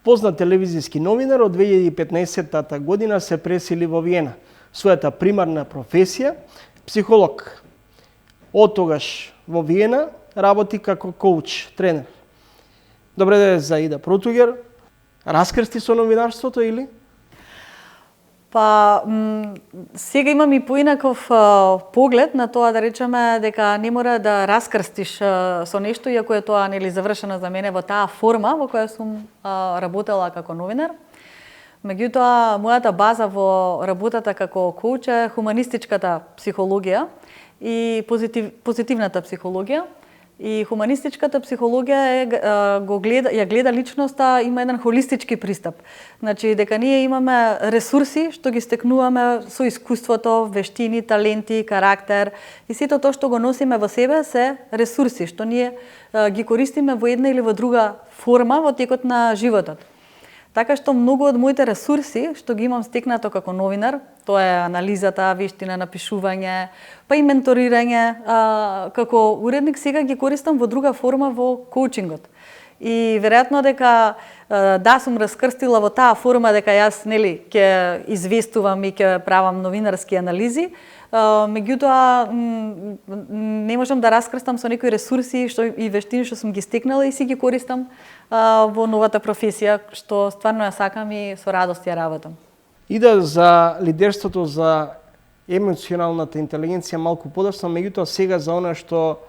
Познат телевизиски новинар, од 2015 година се пресели во Виена. Својата примарна професија психолог. Од тогаш во Виена работи како коуч, тренер. Добре ден за Ида Протугер. Раскрсти со новинарството или? Па, сега имам и поинаков поглед на тоа, да речеме, дека не мора да раскрстиш со нешто, иако е тоа нели завршено за мене во таа форма во која сум работела како новинар. Меѓутоа, мојата база во работата како коуч е хуманистичката психологија и позитивната психологија. И хуманистичката психологија ја гледа личноста, има еден холистички пристап. Значи, дека ние имаме ресурси што ги стекнуваме со искуството, вештини, таленти, карактер и сето тоа што го носиме во себе се ресурси што ние ги користиме во една или во друга форма во текот на животот. Така што многу од моите ресурси што ги имам стекнато како новинар, тоа е анализата, вештина, напишување, па и менторирање, како уредник сега ги користам во друга форма во коучингот. И веројатно дека да сум раскрстила во таа форма дека јас нели ќе известувам и ќе правам новинарски анализи, меѓутоа не можам да раскрстам со некои ресурси и вештини што сум ги стекнала и си ги користам во новата професија, што стварно ја сакам и со радост ја работам. Ида за лидерството, за емоционалната интелигенција малку подоцна, меѓутоа сега за она што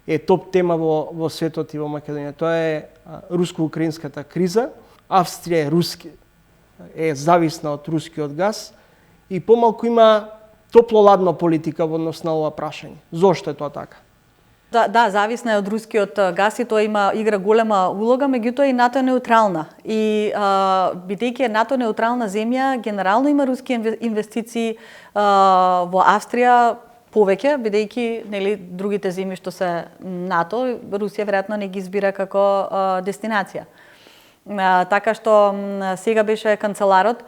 е топ тема во светот и во Македонија. Тоа е руско-украинската криза. Австрија е зависна од рускиот газ и помалку има топло-ладна политика во однос на ова прашање. Зошто е тоа така? Да, зависна е од рускиот газ и тоа игра голема улога, меѓутоа и НАТО е неутрална. И бидејќи е НАТО неутрална земја, генерално има руски инвестиции во Австрија повеќе, бидејќи нели другите земји што се НАТО, Русија веројатно не ги избира како дестинација. Така што сега беше канцеларот,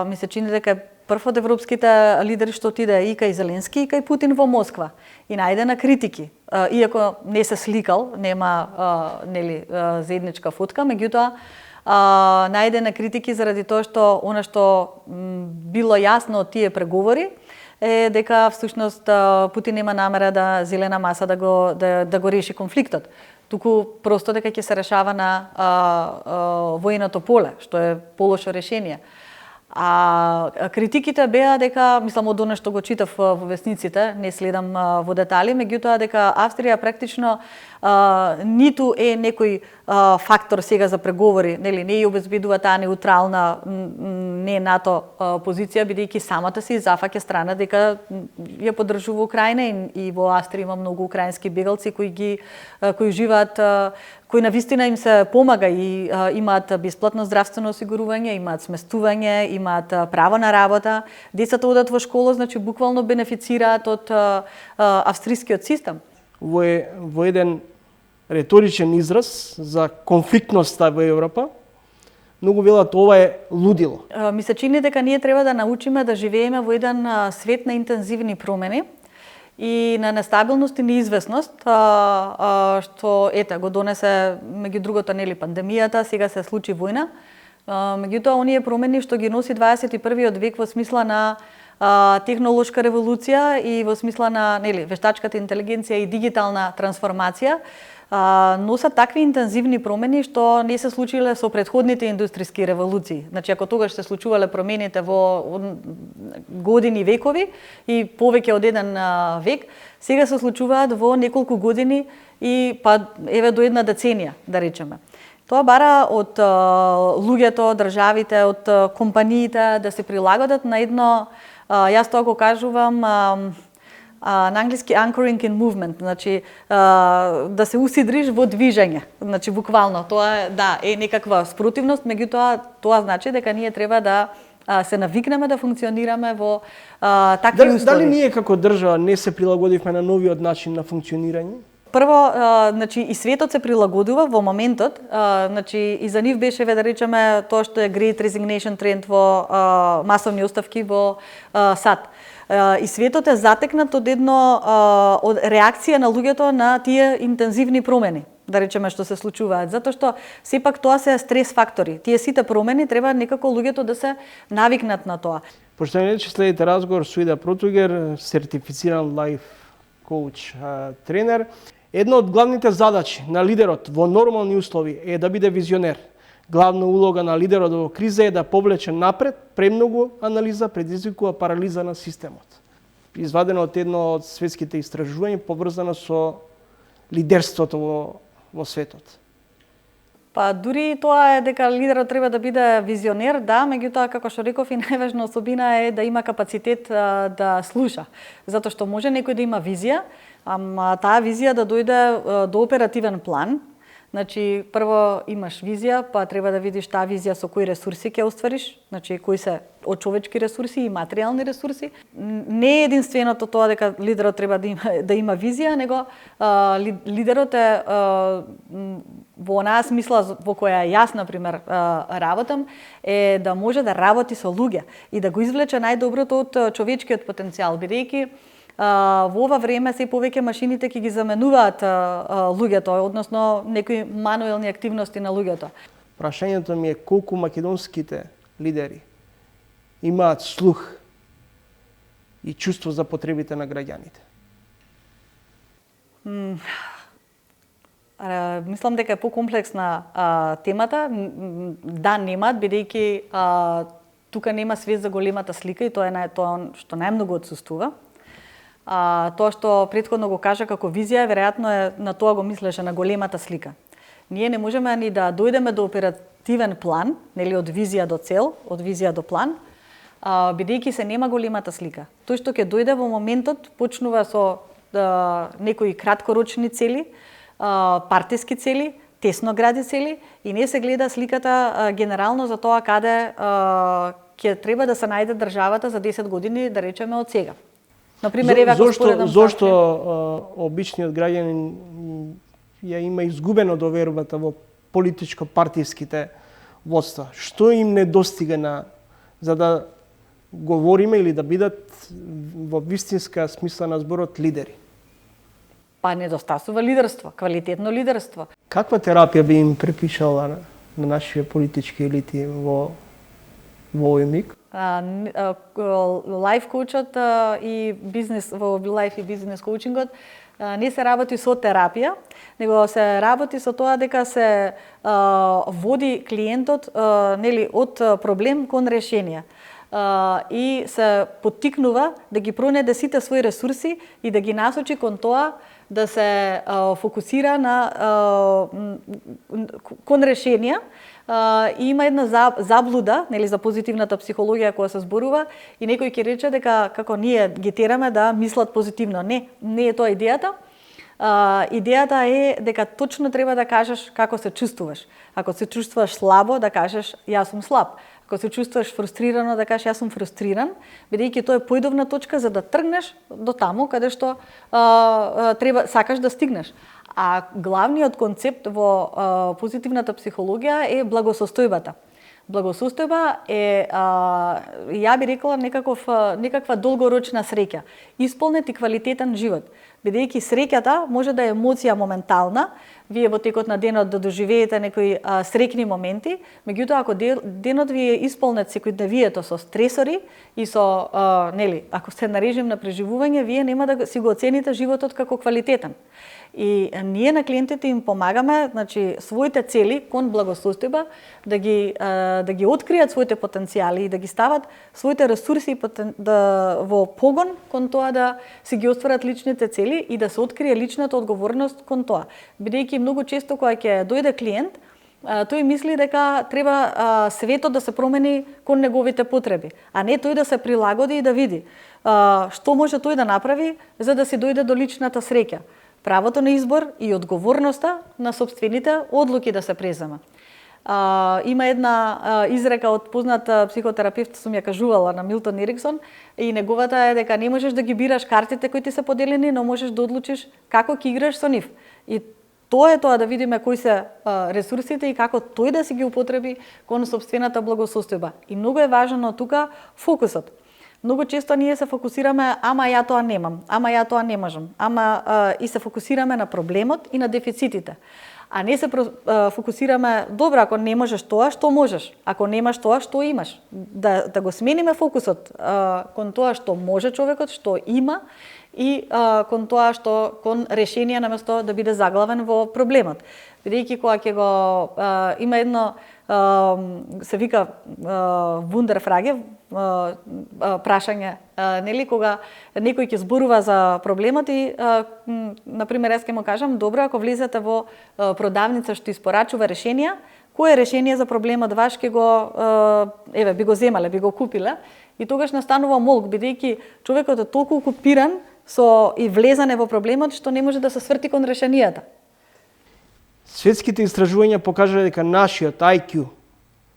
ми се чини дека прв од европските лидери што отиде и кај Зеленски и кај Путин во Москва и најде на критики. Иако не се сликал, нема нели заедничка фотка, меѓутоа најде на критики заради тоа што она што било јасно од тие преговори е дека всушност Путин нема намера да зелена маса да го реши конфликтот. Туку просто дека ќе се решава на војното поле, што е полошо решение. А критиките беа дека, мислам од она што го читав во весниците, не следам во детали, меѓутоа дека Австрија практично ниту е некој фактор сега за преговори, нели не ја обезбедува таа неутрална не НАТО позиција, бидејќи самата си зафаќа страна дека ја поддржува Украина и во Австрија има многу украински бегалци кои живеат, кои навистина им се помага и имаат бесплатно здравствено осигурување, имаат сместување, имаат право на работа, децата одат во школа, значи буквално бенефицираат од австрискиот систем. Во еден реторичен израз за конфликтноста во Европа, многу велат ова е лудило. Ми се чини дека ние треба да научиме да живееме во еден свет на интензивни промени и на нестабилност и неизвестност, што го донесе меѓу другото нели пандемијата, сега се случи војна. Меѓутоа оние промени што ги носи 21-виот век во смисла на технолошка револуција и во смисла на нели вештачката интелигенција и дигитална трансформација, носат такви интензивни промени што не се случиле со претходните индустријски револуции. Значи, ако тогаш се случувале промените во години, векови и повеќе од еден век, сега се случуваат во неколку години и па еве до една деценија, да речеме. Тоа бара од луѓето, државите, од компаниите да се прилагодат на едно, јас тоа го кажувам, на англиски anchoring in movement, значи да се усидриш во движење. Значи буквално тоа е некаква спротивност, меѓутоа тоа значи дека ние треба да се навикнеме да функционираме во такви услови. Дали ние како држава не се прилагодивме на новиот начин на функционирање? Прво, значи и светот се прилагодува во моментот, значи и за нив беше да речеме тоа што е Great Resignation тренд во масовни оставки во САД. И светот е затекнат од од реакција на луѓето на тие интензивни промени. да речеме, што се случуваат, затоа што сепак тоа се стрес фактори. Тие сите промени треба некако луѓето да се навикнат на тоа. Пошто не че следите разговор со Ида Протугер, сертифициран лайф коуч тренер, една од главните задачи на лидерот во нормални услови е да биде визионер. Главна улога на лидерот во криза е да повлече напред, премногу анализа предизвикува парализа на системот. Извадено од едно од светските истражувања поврзано со лидерството во светот. Па дури тоа е дека лидерот треба да биде визионер, да, меѓутоа како што реков и најважна особина е да има капацитет да слуша, затоа што може некој да има визија, ама таа визија да дојде до оперативен план. Значи, прво имаш визија, па треба да видиш таа визија со кои ресурси ќе оствариш, значи кои се од човечки ресурси и материјални ресурси. Не е единственото тоа дека лидерот треба да има визија, него лидерот е во онаа смисла во која јас, например, работам, е да може да работи со луѓе и да го извлече најдоброто од човечкиот потенцијал, бидејќи во ова време се повеќе машините ќе ги заменуваат луѓето, односно некои мануелни активности на луѓето. Прашањето ми е колку македонските лидери имаат слух и чувство за потребите на граѓаните? Мислам дека е покомплексна темата. Да, немаат, бидејќи тука нема свест за големата слика и тоа е тоа што најмногу отсуствува. Тоа што претходно го кажа како визија, веројатно е на тоа го мислеше, на големата слика. Ние не можеме ни да дојдеме до оперативен план, нели од визија до цел, од визија до план, бидејќи се нема големата слика. Тој што ќе дојде во моментот почнува со некои краткорочни цели, партиски цели, тесногради цели и не се гледа сликата генерално за тоа каде ќе треба да се најде државата за 10 години, да речеме од сега. Например, зошто обичниот граѓанин ја има изгубено довербата во политичко-партиските водства? Што им недостига за да говориме или да бидат во вистинска смисла на зборот лидери? Па недостасува лидерство, квалитетно лидерство. Каква терапија би им препишала на нашите политички елити во овој миг? Лайф коучот и бизнес во лайф и бизнес коучингот не се работи со терапија, него се работи со тоа дека се води клиентот нели од проблем кон решение. И се поттикнува да ги пронајде сите своји ресурси и да ги насочи кон тоа да се фокусира кон решенија. И има една заблуда, нели, за позитивната психологија која се зборува и некој ќе рече дека како ние ги тераме да мислат позитивно. Не е тоа идејата. Идејата е дека точно треба да кажеш како се чувствуваш. Ако се чувствуваш слабо, да кажеш јас сум слаб. Ако се чувствуваш фрустрирано, да кажеш јас сум фрустриран, бидејќи тоа е поидовна точка за да тргнеш до таму каде што сакаш да стигнеш. А главниот концепт во позитивната психологија е благосостојбата. Благосостојба е, ја би рекла, некаква долгорочна среќа, исполнет и квалитетен живот. Бидејќи среќата може да е емоција моментална, вие во текот на денот да доживеете некои среќни моменти, меѓутоа ако денот ви е исполнет секојдневието со стресори и со, ако сте на режим на преживување, вие нема да си го оцените животот како квалитетен. И ние на клиентите им помагаме, значи, своите цели кон благосостојба да ги откријат своите потенцијали и да ги стават своите ресурси во погон кон тоа да си ги остварат личните цели и да се открие личната одговорност кон тоа. Бидејќи многу често кога ќе дојде клиент, тој мисли дека треба светот да се промени кон неговите потреби, а не тој да се прилагоди и да види што може тој да направи за да си дојде до личната среќа. Правото на избор и одговорноста на собствените одлуки да се презема. Има една изрека од познат психотерапевт, сум ја кажувала, на Милтон Ериксон, и неговата е дека не можеш да ги бираш картите кои ти се поделени, но можеш да одлучиш како ќе играш со нив. И тоа е тоа да видиме кои се ресурсите и како тој да си ги употреби кон собствената благосостојба. И многу е важно тука фокусот. Многу често ние се фокусираме, ама ја тоа немам, ама ја тоа не можам, и се фокусираме на проблемот и на дефицитите. А не се фокусираме, добро, ако не можеш тоа, што можеш? Ако немаш тоа, што имаш? Да го смениме фокусот кон тоа што може човекот, што има, и кон тоа кон решение наместо да биде заглавен во проблемот. Бидејќи кога ќе го има едно се вика вундерфраге, прашање, нели, кога некој ќе зборува за проблемот и например јас ќе му кажам, добро, ако влезете во продавница што испорачува решенија, кое решение за проблемот ваш ќе го би го земале, би го купиле, и тогаш настанува молк, бидејќи човекот е толку окупиран со и влезане во проблемот што не може да се сврти кон решенијата. Светските истражувања покажале дека нашиот IQ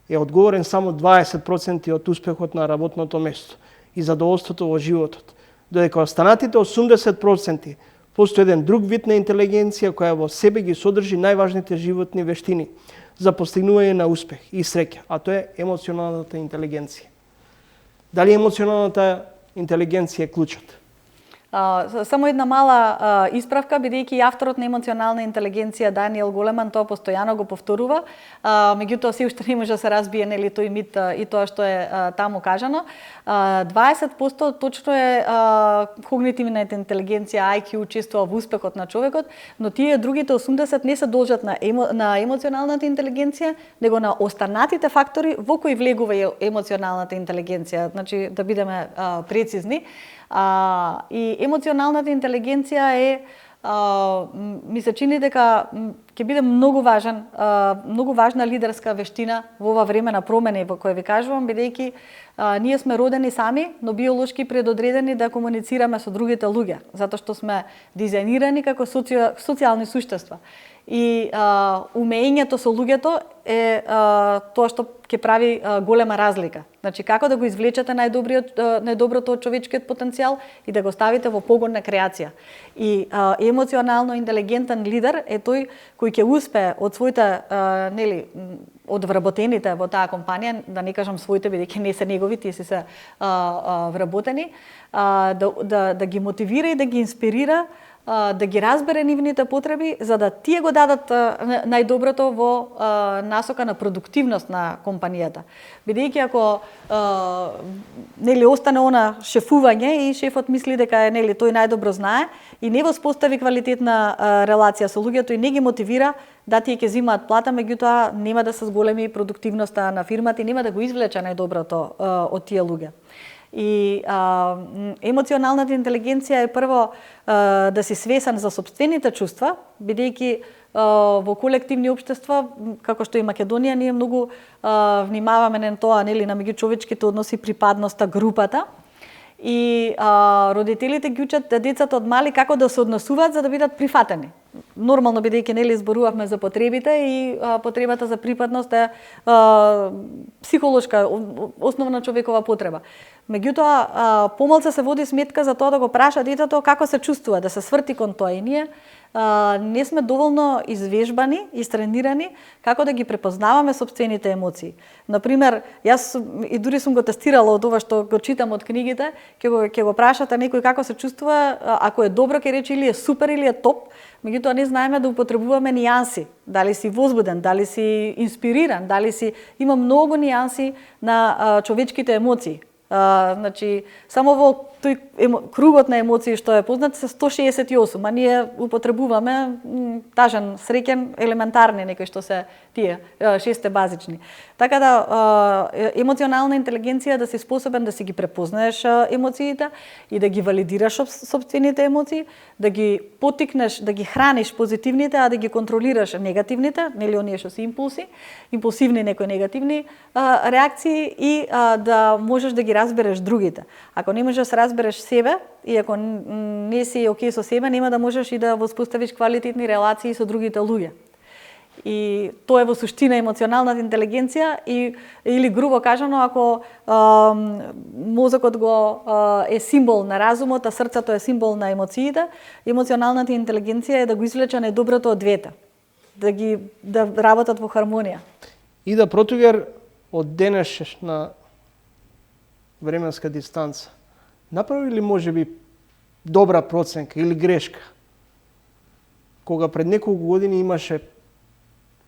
е одговорен само 20% од успехот на работното место и задоволството во животот, додека останатите 80% постои еден друг вид на интелигенција која во себе ги содржи најважните животни вештини за постигнување на успех и среќа, а тоа е емоционалната интелигенција. Дали емоционалната интелигенција е клучот? Само една мала исправка, бидејќи авторот на емоционална интелигенција Даниел Големан тоа постојано го повторува, меѓутоа се уште не може да се разбие нели тој мит и тоа што е таму кажано. 20% точно е когнитивната интелигенција, IQ учествува во успехот на човекот, но тие другите 80 не се должат на емоционалната интелигенција, него на останатите фактори во кои влегува емоционалната интелигенција. Значи да бидеме прецизни. И емоционалната интелигенција е, ми се чини дека ќе биде многу важна лидерска вештина во ова време на промени во која ви кажувам, бидејќи ние сме родени сами, но биолошки предодредени да комуницираме со другите луѓе, затоа што сме дизајнирани како социјални суштества. И умењето со луѓето е тоа што ќе прави голема разлика. Значи, како да го извлечете најдоброто од човечкиот потенцијал и да го ставите во погон на креација. И емоционално интелигентен лидер е тој кој ќе успее од своите, од вработените во таа компанија, да не кажам своите, бидејќи не се негови, тие се вработени, да ги мотивира и да ги инспирира, да ги разбере нивните потреби, за да тие го дадат најдоброто во насока на продуктивност на компанијата. Бидејќи ако остане она шефување и шефот мисли дека тој најдобро знае и не воспостави квалитетна релација со луѓето и не ги мотивира, да, тие ќе земаат плата, меѓутоа нема да се зголеми продуктивноста на фирмата и нема да го извлече најдоброто од тие луѓе. И емоционалната интелигенција е прво да си свесен за сопствените чувства, бидејќи во колективни општества, како што и Македонија, ние многу внимаваме на тоа, на меѓучовечките односи, припадноста, групата. И родителите ги учат децата од мали како да се однесуваат за да бидат прифатени. Нормално, бидејќи зборувавме за потребите и потребата за припадност е психолошка, основна човекова потреба. Меѓутоа, помалку се води сметка за тоа да го праша детето како се чувствува, да се сврти кон тоа, и ние не сме доволно извежбани и тренирани како да ги препознаваме сопствените емоции. Например, јас и дури сум го тестирала од ова што го читам од книгите, ќе го прашате некој како се чувствува, ако е добро ќе рече или е супер или е топ, меѓутоа не знаеме да употребуваме нијанси, дали си возбуден, дали си инспириран, дали си има многу нијанси на човечките емоции. Значи, само во тој кругот на емоции што е познат се 168, а ние употребуваме тажен, среќен, елементарни некои што се тие, 6 базични. Така да, емоционална интелигенција да си способен да си ги препознаеш емоциите и да ги валидираш сопствените емоции, да ги поттикнеш, да ги храниш позитивните, а да ги контролираш негативните, оние што се импулси, импулсивни некои негативни реакции, и да можеш да ги разбереш другите. Ако не можеш да се разбереш себе и ако не си окей со себе, нема да можеш и да воспоставиш квалитетни релации со другите луѓе. И тоа е во суштина емоционалната интелигенција, или грубо кажано, ако мозокот е символ на разумот, а срцето е символ на емоциите, емоционалната интелигенција е да го извлече најдоброто од двете, да работат во хармонија. И да Протугер од денешеш на временска дистанца направи ли можеби добра проценка или грешка, кога пред неколку години имаше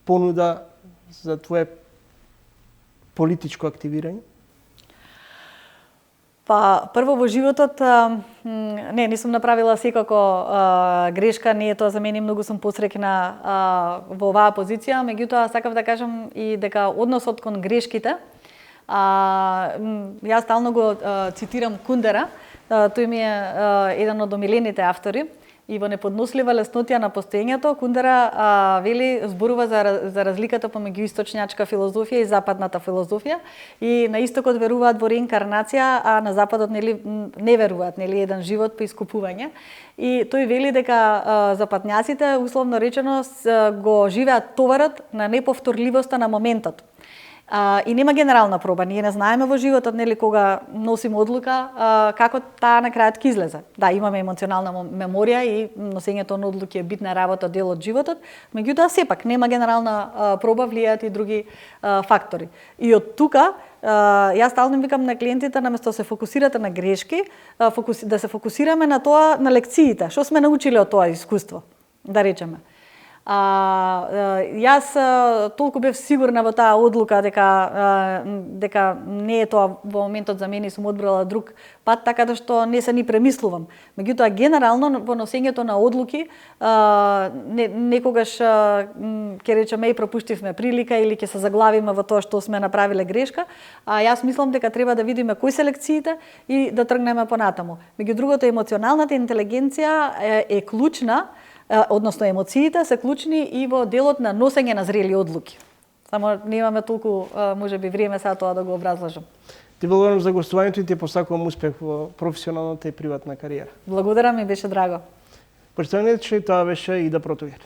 понуда за твое политичко активирање? Па, прво во животот, не сум направила секако грешка, не е тоа за мене, многу сум посреќна во оваа позиција, меѓутоа сакав да кажам и дека односот кон грешките, јас стално го цитирам Кундера, тој ми е еден од омилените автори, и во Неподнослива леснотија на постоењето, Кундера зборува за разликата помеѓу источњачка филозофија и западната филозофија, и на истокот веруваат во реинкарнација, а на западот не веруваат, еден живот по искупување. И тој вели дека западњаците, условно речено, го живеат товарот на неповторливоста на моментот. И нема генерална проба, ние не знаеме во животот кога носиме одлука како таа на крајот ќе излезе. Да, имаме емоционална меморија и носењето на одлуки е битна работа, дел од животот, меѓутоа сепак нема генерална проба, влијаат и други фактори. И од тука јас стално викам на клиентите, наместо се фокусирате на грешки, да се фокусираме на тоа, на лекциите, што сме научиле од тоа искуство, да речеме. Јас толку бев сигурна во таа одлука дека не е тоа во моментот за мене, сум одбрала друг пат, така да што не се ни премислувам. Меѓутоа генерално во носењето на одлуки некогаш ќе речеме и пропуштивме прилика или ќе се заглавиме во тоа што сме направиле грешка, а јас мислам дека треба да видиме кои се лекциите и да тргнеме понатаму. Меѓу другото, емоционалната интелигенција е клучна, односно емоциите се клучни и во делот на носење на зрели одлуки. Само немаме толку, можеби, време сега тоа да го образложам. Ти благодарам за гостувањето и ти посакувам успех во професионалната и приватна кариера. Благодарам, ми беше драго. Почитувани, тоа беше Ида Протовир.